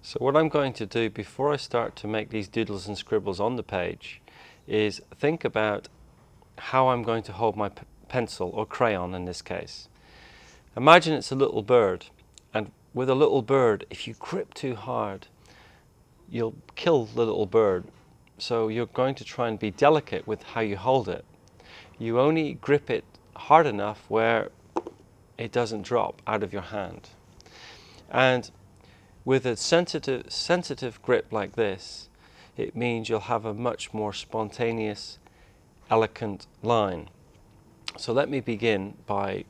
So what I'm going to do before I start to make these doodles and scribbles on the page is think about how I'm going to hold my pencil, or crayon in this case. Imagine it's a little bird, and with a little bird, if you grip too hard, you'll kill the little bird. So you're going to try and be delicate with how you hold it. You only grip it hard enough where it doesn't drop out of your hand. And with a sensitive grip like this, it means you'll have a much more spontaneous, elegant line. So let me begin by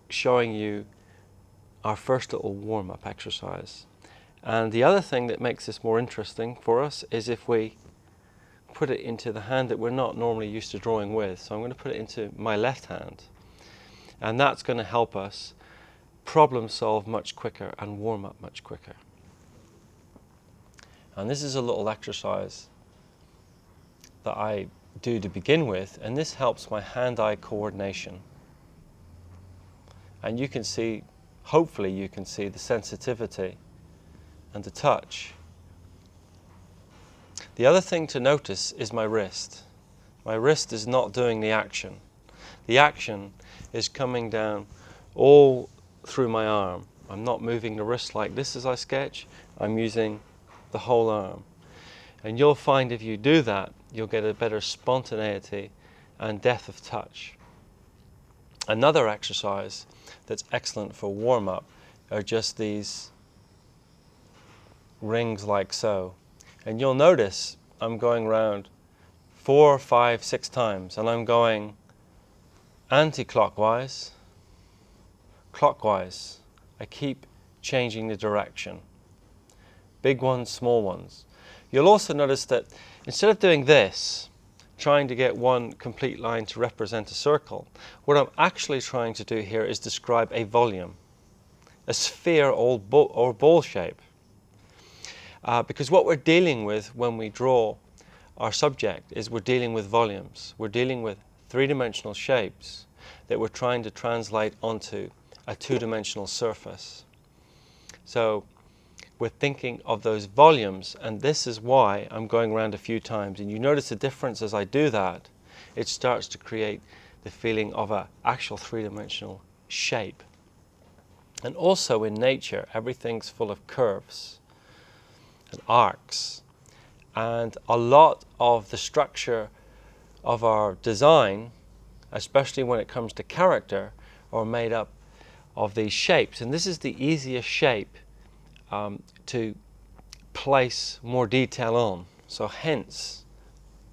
showing you our first little warm-up exercise. And the other thing that makes this more interesting for us is if we put it into the hand that we're not normally used to drawing with. So I'm going to put it into my left hand, and that's going to help us problem solve much quicker and warm up much quicker. And this is a little exercise that I do to begin with, and this helps my hand-eye coordination. And you can see, hopefully you can see the sensitivity and the touch. The other thing to notice is my wrist. My wrist is not doing the action. The action is coming down all through my arm. I'm not moving the wrist like this as I sketch. I'm using the whole arm. And you'll find if you do that, you'll get a better spontaneity and depth of touch. Another exercise that's excellent for warm-up are just these rings like so. And you'll notice I'm going round 4, 5, 6 times, and I'm going anti-clockwise, clockwise. I keep changing the direction. Big ones, small ones. You'll also notice that instead of doing this, trying to get one complete line to represent a circle, what I'm actually trying to do here is describe a volume, a sphere or ball shape. Because what we're dealing with when we draw our subject is we're dealing with volumes. We're dealing with three-dimensional shapes that we're trying to translate onto a two-dimensional surface. So we're thinking of those volumes, and this is why I'm going around a few times. And you notice the difference as I do that. It starts to create the feeling of an actual three-dimensional shape. And also in nature, everything's full of curves and arcs. And a lot of the structure of our design, especially when it comes to character, are made up of these shapes. And this is the easiest shape to place more detail on. So hence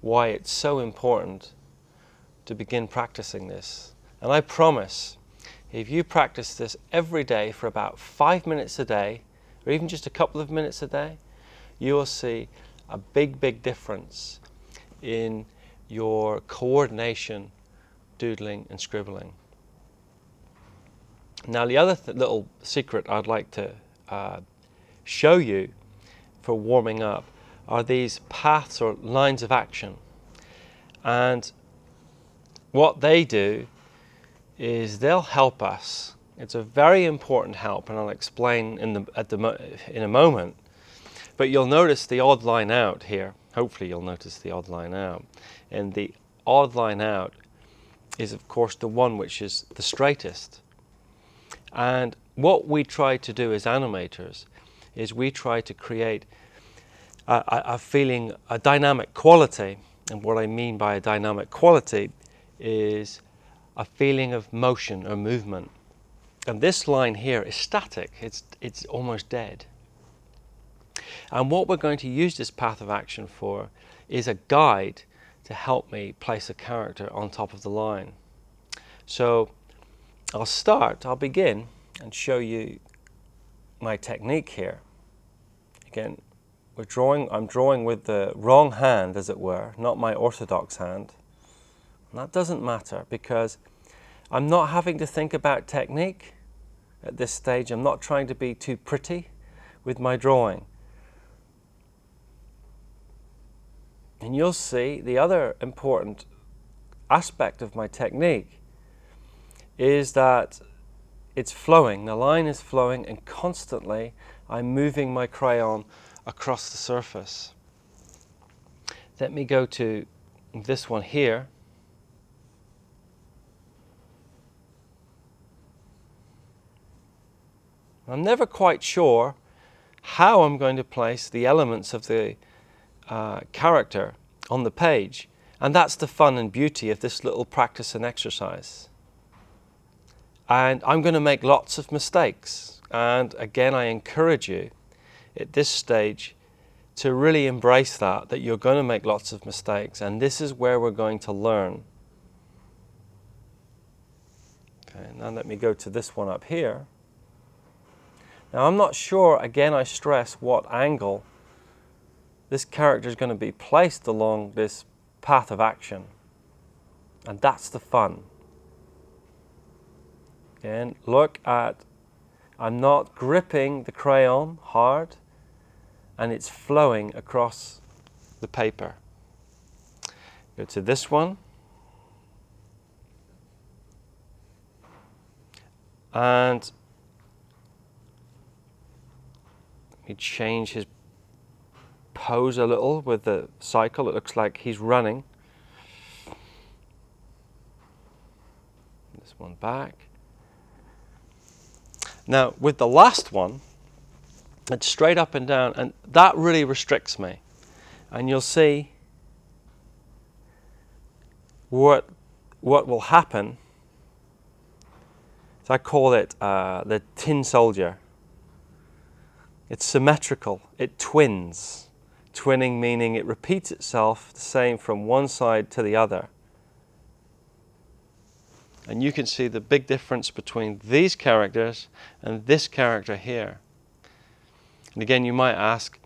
why it's so important to begin practicing this. And I promise, if you practice this every day for about 5 minutes a day, or even just a couple of minutes a day, you will see a big difference in your coordination, doodling and scribbling. Now the other little secret I'd like to show you for warming up are these paths or lines of action. And what they do is they'll help us. It's a very important help, and I'll explain in a moment. But you'll notice the odd line out here. Hopefully you'll notice the odd line out. And the odd line out is of course the one which is the straightest. And what we try to do as animators is we try to create a feeling, a dynamic quality. And what I mean by a dynamic quality is a feeling of motion or movement. And this line here is static. It's almost dead. And what we're going to use this path of action for is a guide to help me place a character on top of the line. So I'll begin and show you my technique here. Again, I'm drawing with the wrong hand, as it were, not my orthodox hand. And that doesn't matter because I'm not having to think about technique at this stage. I'm not trying to be too pretty with my drawing. And you'll see the other important aspect of my technique is that it's flowing. The line is flowing, and constantly I'm moving my crayon across the surface. Let me go to this one here. I'm never quite sure how I'm going to place the elements of the character on the page, and that's the fun and beauty of this little practice and exercise. And I'm going to make lots of mistakes, and again I encourage you at this stage to really embrace that you're going to make lots of mistakes, and this is where we're going to learn. Okay, now let me go to this one up here. Now I'm not sure, again I stress, what angle this character is going to be placed along this path of action, and that's the fun. Again, look at, I'm not gripping the crayon hard, and it's flowing across the paper. Go to this one, and let me change his pose a little with the cycle. It looks like he's running. This one back. Now with the last one, it's straight up and down, and that really restricts me. And you'll see what will happen. So I call it the tin soldier. It's symmetrical, it twins. Twinning meaning it repeats itself the same from one side to the other. And you can see the big difference between these characters and this character here. And again, you might ask,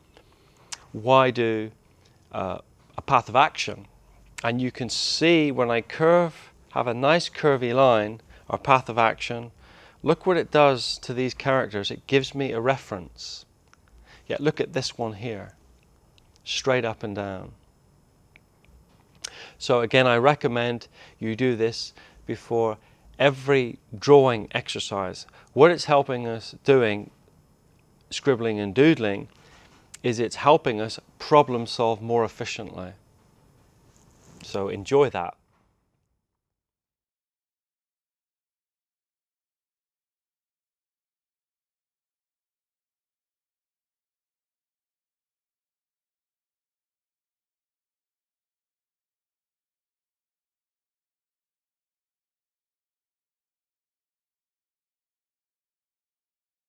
why do a path of action? And you can see when I curve, have a nice curvy line, or path of action, look what it does to these characters. It gives me a reference. Yet look at this one here, straight up and down. So again, I recommend you do this before every drawing exercise. What it's helping us doing, scribbling and doodling, is it's helping us problem solve more efficiently. So enjoy that.